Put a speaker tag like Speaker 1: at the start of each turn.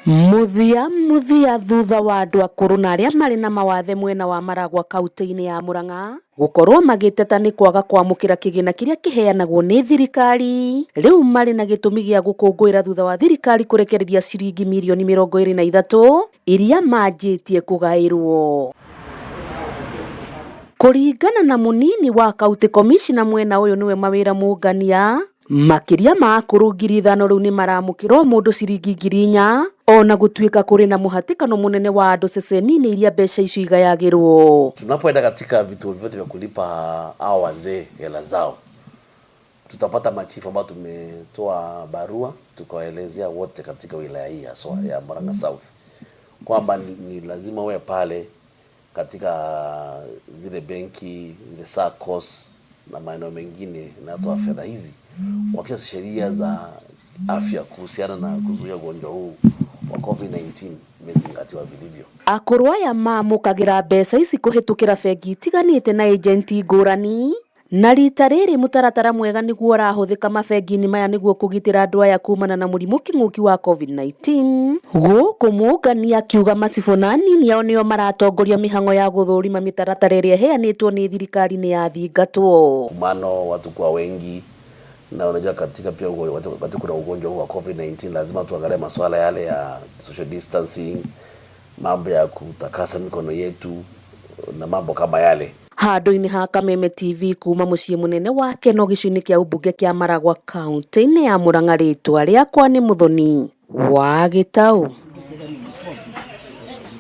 Speaker 1: Muthia thutha wa andu akuru na aria mari na mawathe mwena wa Maragua kaunti-ini ya Murang'a gukorwo magiteta ni kwaga kwamukira kigina kiria kiheanagwo ni thirikari. Riu mari na gitumi gia gukunguira thutha wa thirikari kurekereria ciringi mirioni 23 iria manjitie kugairwo. Kuringana na Munini wa kaunti kamicina mwena uyu niwe mawira mungania, makiria ma Akuru 5,000 riu ni maramukirwo mundu ciringi 4,000 ona gutuika kuri na muhatikano munene wa andu ceceni-ini iria mbeca icio igayagirwo.
Speaker 2: Tunapoenda katika vituo vyote vya kulipa hao wazee hela zao, tutapata machifu ambao tumetoa barua tukawaelezea wote katika wilaya hii ya Murang'a South kwamba ni lazima wewe pale katika zile benki, zile SACCOS na maeneo mengine yanatoa fedha hizi kuhakikisha sheria za afya kuhusiana na kuzuia ugonjwa huu wa COVID-19 imezingatiwa vilivyo.
Speaker 1: Akuru aya mamukagira mbeca ici kuhitukira bengi itiganite na agenti ngurani, na rita riri mutaratara mwega niguo urahuthika mabengi-ini maya niguo kugitira andu aya kumana na murimu king'uki wa COVID-19. Guku mungania akiuga macibu na anini ao nio maratongoria mihango ya guthurima mitaratara iria heanitwo ni thirikari ni yathingatwo.
Speaker 2: Mano watu kwa wengi, na unajua katika pia wakati kuna ugonjwa huu wa COVID-19 lazima tuangalie masuala yale ya social distancing, mambo ya kutakasa mikono yetu na mambo kama yale.
Speaker 1: Handu-ini ha Kameme TV kuma mucii munene wa Keno gicini kia umbunge kia Maragua kaunti-ini ya Murang'a, ritwa riakwa ni Munini wa Gitau.